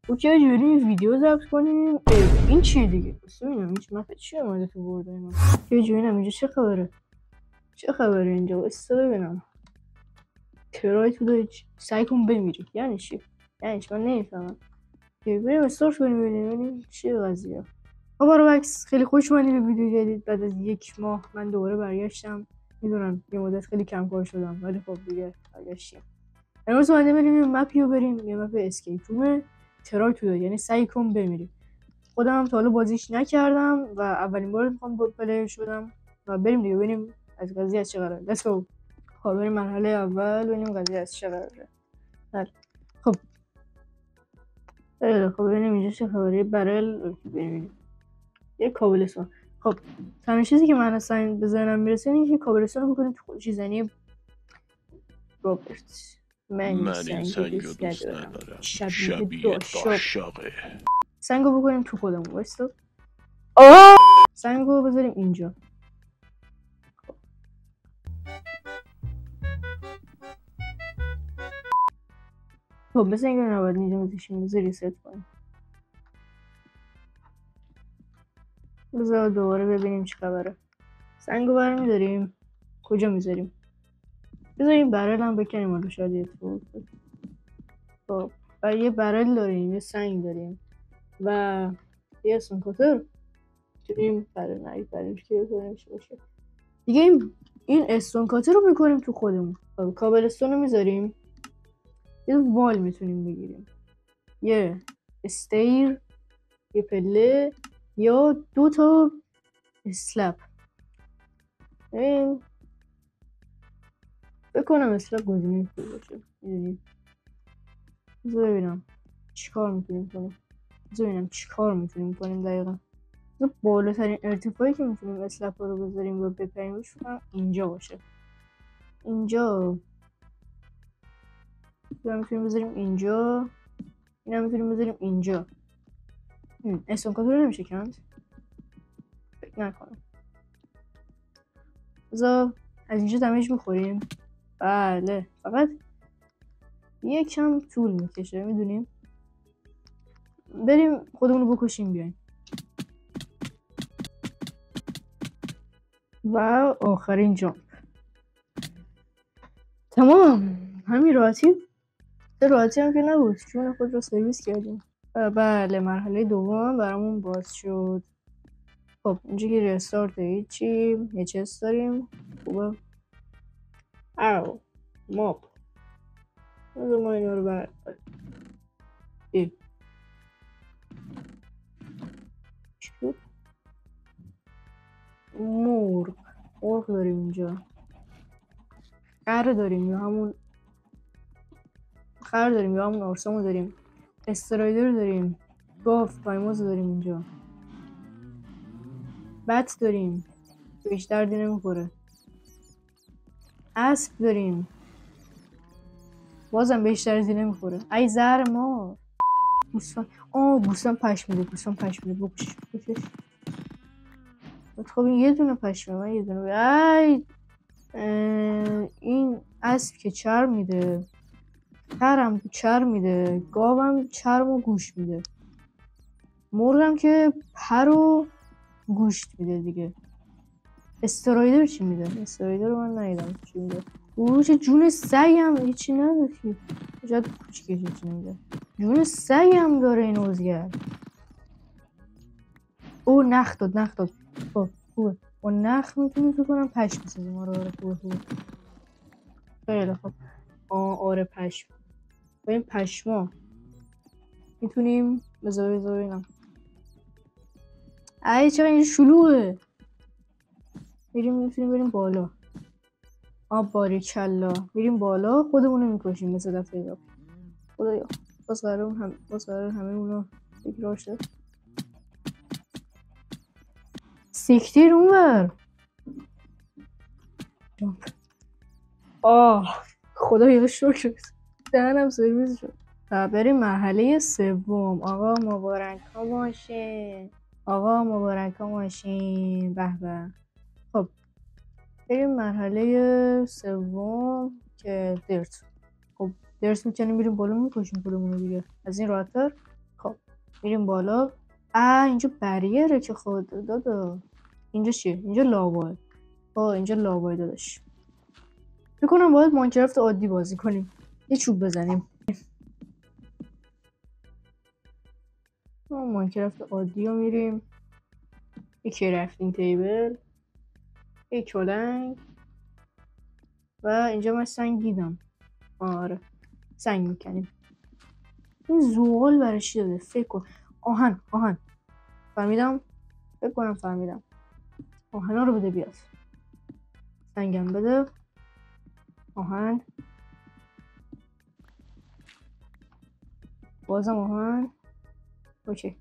اوکی آجی بریم ویدیو ضبط کنیم. این چیه دیگه؟ ببینم هیچ مپه چیه اومده تو برده من. یه ببینم اینجا چه خبره؟ چه خبره اینجا؟ بسته ببینم. ترای تو داری سعی کن بمیری. یعنی چی؟ یعنی چی؟ من نمیفهمم. بریم استارت کنیم ببینیم چیه قضیه. خب بکس خیلی خوش اومدین به ویدیو جدید. بعد از 1 ماه من دوباره برگشتم. میدونم یه مدت خیلی کم کار شدم ولی خب دیگه برگشتیم. امروز اومدیم بریم یه مپی رو بریم. یه مپ اسکیپ روم ترای تو داری، یعنی سعی کن بمیری. خودم تا حالا بازیش نکردم و اولین بار میخوام با پلیر شدم و بریم دیگه ببینیم از قضیه از چه قراره. Let's go. خب بریم مرحله اول ببینیم قضیه از چه قراره. خب خب ببینیم اینجا چه خبره. برل ببینیم یه کابلستون. خب تنها چیزی که من اصلا به ذهنم میرسه اینه که کابلستون رو بکنیم تو خودچیزنی رابرت. من این سنگ رو دوست ندارم، شبیه داشاقه. سنگ رو بکنیم تو خودمون. بایستا سنگ رو بذاریم اینجا. خب مثل اینکه نباید اینجا میذاشیم. بذار ریست کنیم. بذار دوباره ببینیم چه خبره. سنگ رو برمیداریم. کجا میذاریم؟ بذاریم برل هم بکنیم رو شاید یه اتفاق. خب یه برل داریم، یه سنگ داریم و یه اسنکاتر. میتونیم برل نگید برلش که بکنیم چی باشه دیگه. این استونکاتر رو میکنیم تو خودمون. کابلستون رو میذاریم. یه وال میتونیم بگیریم، یه استیر، یه پله یا 2 تا اسلپ. بکنم اسلپ گزینه خوب باشه. میدونیم بذار ببینم چیکار میتونیم کنیم. دقیقا بالاترین ارتفاعی که میتونیم اسلپ رو بذاریم و بپریمش اینجا باشه. اینجا میتونیم بذاریم اینجا. اینا میتونیم بذاریم اینجا. استونکاتور نمیشه کند؟ فکر نکنم. بذار از اینجا دمیج میخوریم. بله فقط یکم طول میکشه. میدونیم بریم خودمون رو بکشیم بیایم. و آخرین جامپ. تمام. همین راحتی هم که نبود، چون خود رو سرویس کردیم. بله مرحله دوم برامون باز شد. خب اینجا که ریستارت هیچی. یه چست داریم. خوبه. او ماب بذار ما اینا رو بر مرغ داریم اینجا. خر داریم یا همون آرسامو داریم. استرایدر داریم. گاف پایموز داریم اینجا. بت داریم بهش دردی نمیخوره. اسب داریم بازم بهش دردی نمیخوره. ای زهر ما. گوسفند پشم میده. بکش. خب این یه دونه پشمه، من یه دونه. این اسب که چرم میده، خرم چرم میده، گاوم چرم و گوشت میده، مرغم که پر و گوشت میده دیگه. استرایدر چی میده؟ استرایدر رو من ندیدم چی میده. چه جون سگ هم هیچی نداره که جد کوچیکش چی میده. جون سگ هم داره این اوزگر. او نخ داد. خب خوبه. با نخ میتونیم بکنم پشم بسازیم. آره خوبه. خیلی خوب. آره پشم. با این پشما میتونیم بذار اینم. ای چرا این شلوغه. میتونیم بریم بالا. باریکلا. میریم بالا خودمونو میکشیم مثل دفعه قبل. خدایا باز قرار همه اونا تکرار شد. سیکتیر اونور. خدایا شکر دهنم سرویس شد. بریم مرحله سوم. آقا مبارک ها ماشین. به. خب بریم مرحله سوم که درت. خب درت میکنیم میریم بالا میکشیم خودمونو دیگه. از این راحت‌تر میریم بالا. اینجا بریره که خود دادا. اینجا چیه؟ اینجا لاواه. اینجا لاواه داداش. فکر کنم باید ماینکرافت عادی بازی کنیم. یه چوب بزنیم. ماینکرافت عادی رو میریم. یه کرافتینگ تیبل، یه کلنگ و اینجا من سنگ دیدم. آره سنگ میکنیم. این زغال برای چی داده؟ فکر کن. آهن فهمیدم. فکر کنم فهمیدم. آهنا رو بده بیاد. سنگم بده. آهن. بازم آهن. اوکی.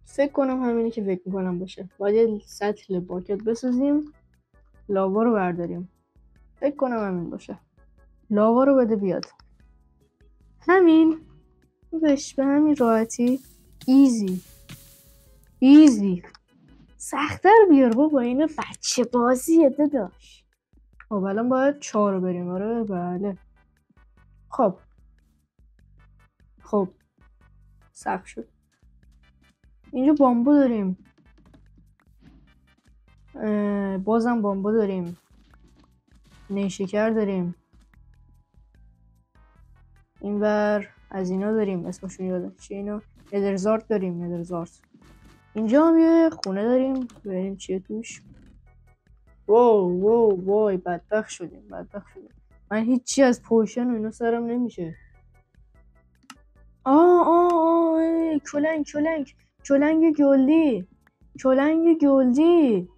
فکر کنم همینی که فکر میکنم باشه. باید یه سطل باکت بسازیم. لاوا رو برداریم. فکر کنم همین باشه. لاوا رو بده بیاد. همین. بهش به همین راحتی. ایزی. سخت‌تر بیار بابا، اینو بچه بازیه داداش. خب الان باید 4 رو بریم. آره بله. خب سخت شد. اینجا بامبو داریم. بازم بامبو داریم. نیشکر داریم. اینور از اینا داریم. اسمشون یادم چیه اینا. ندرزارت داریم. ندرزارت. اینجا هم یه خونه داریم. ببینیم چیه توش. وای بدبخت شدیم. من هیچی از پوشن و اینا سرم نمیشه. کلنگ گلدی.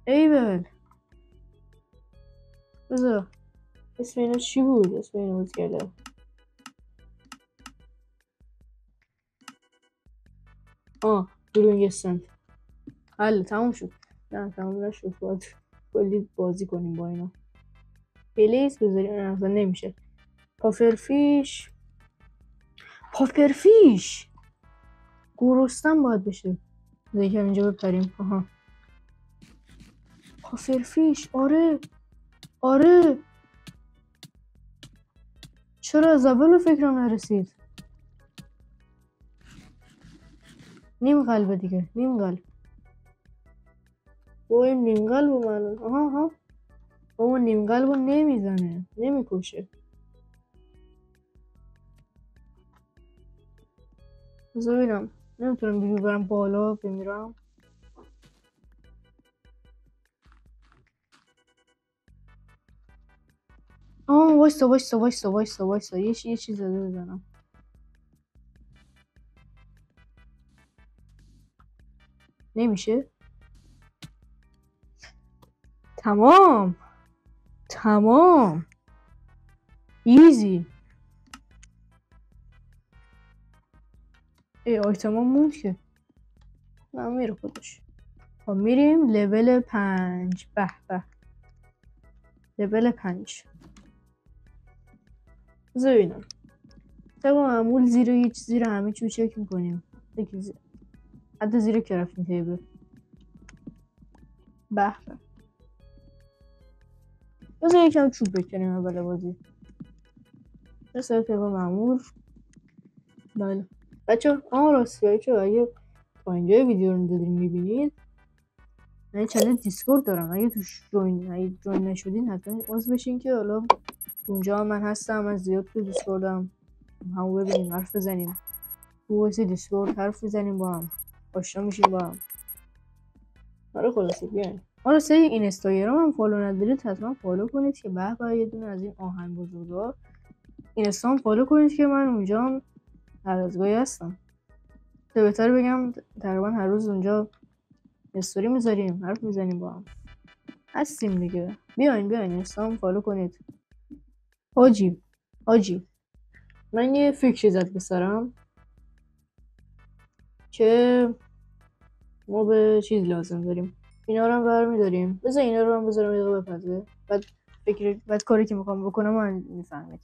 ایول. بذار اسم اینا چی بود؟ اسم اینا بود گله. دورینگ استند. حل تموم شد. نه تموم نشد. باید کلی بازی کنیم با اینا. پلیس بذاریم. اصلا نمیشه. پافرفیش گرستم باید بشه. یکم اینجا بپریم. پافرفیش. آره چرا از اول فکرم نرسید. نیم قلب دیگه. نیم قلب. این نیم قلب رو من بابا نیم قلب رو نمیزنه. نمیکشه. بذار ببینم. نمیتونم دیگه برم بالا بمیرم. وایستا. یه چیز بزنم. نمیشه. تمام. ایزی. آیتما موند که من میره خودش. خب میریم لول 5. به لول 5. بذار ببینم. طبعا معمول زیر همه چیو چک میکنیم. حتی زیر کرافتینگ تیبل. به بذار یکم چوب بکنیم اول بازی. مثل طبق معمول. بله بچه راستی اگه تا اینجا ویدیو رو دارین میبینید، من چنل دیسکورد دارم. اگه توش جوین نشدین حتما عضو بشین که حالا اونجا من هستم. من زیاد تو دیسکوردم. همو ببینیم حرف بزنیم. تو واسه دیسکورد حرف بزنیم با هم. آشنا میشیم با هم. آره خلاصه بیاین. راستی اینستاگرام هم فالو ندارید حتما فالو کنید که به یه دونه از این آهن بزرگا اینستام فالو کنید که من اونجا هر روزگاهی هستم. بهتر بگم تقریبا هر روز اونجا استوری میذاریم. حرف میزنیم با هم. هستیم دیگه. بیاین اینستام فالو کنید. حاجی من یه فکری زد بسرم که ما به چیز لازم داریم. اینا رو هم برمیداریم. بذار اینا رو هم بذارم یه دقیقه بپزه. بعد کاری که میخوام بکنم من میفهمید.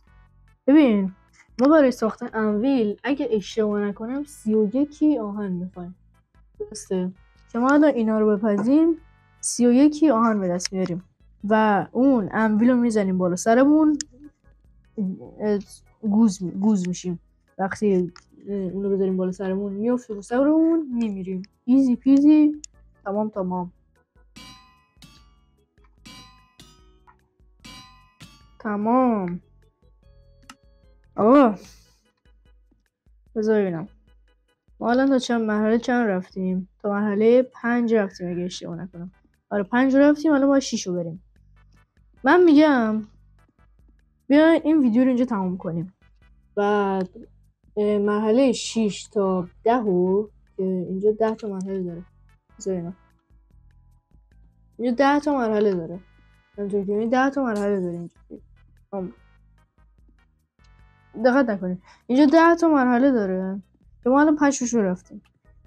ببین ما برای ساختن انویل اگه اشتباه نکنم 31 آهن میخوایم. درسته که ما الان اینا رو بپزیم 31 آهن به دست میاریم و اون انویل رو میزنیم بالا سرمون. گوز میشیم وقتی اونو بذاریم بالا سرمون میافته رو سرمون میمیریم. ایزی پیزی. تمام. آقا بذار ببینم ما الان تا چند رفتیم؟ تا مرحله 5 رفتیم اگه اشتباه نکنم. آره 5 رفتیم، الان باید 6 رو بریم. من میگم بیاین این ویدیو رو اینجا تموم کنیم. بعد مرحله 6 تا 10 رو که اینجا 10 تا مرحله داره. بذار اینا اینجا 10 تا مرحله داره. همونطور که 10 تا مرحله داره اینجا. دقت نکنید اینجا 10 تا مرحله داره که ما الان 5 رو رفتیم.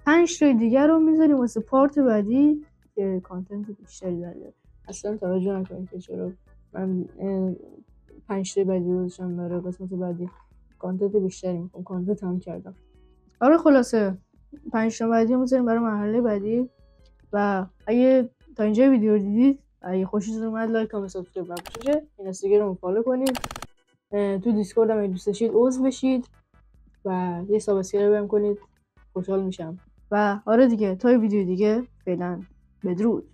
5 تا دیگر رو میذاریم واسه پارت بعدی که کانتنت بیشتری داره. اصلا توجه نکنید که چرا من 5 تا بعدی گذاشتم برای قسمت بعدی. کانتنت بیشتری میکنم، کانتنت هم کردم. آره خلاصه 5 تا بعدی میذاریم برای مرحله بعدی. و اگه تا اینجا ویدیو رو دیدید، اگه خوشتون اومد لایک کامنت سابسکرایب بشه. این اینستاگرام رو فالو کنید. تو دیسکورد هم دوست داشتید عضو بشید و یه سابسکرایب هم کنید، خوشحال میشم. و آره دیگه تا ویدیو دیگه فعلا بدرود.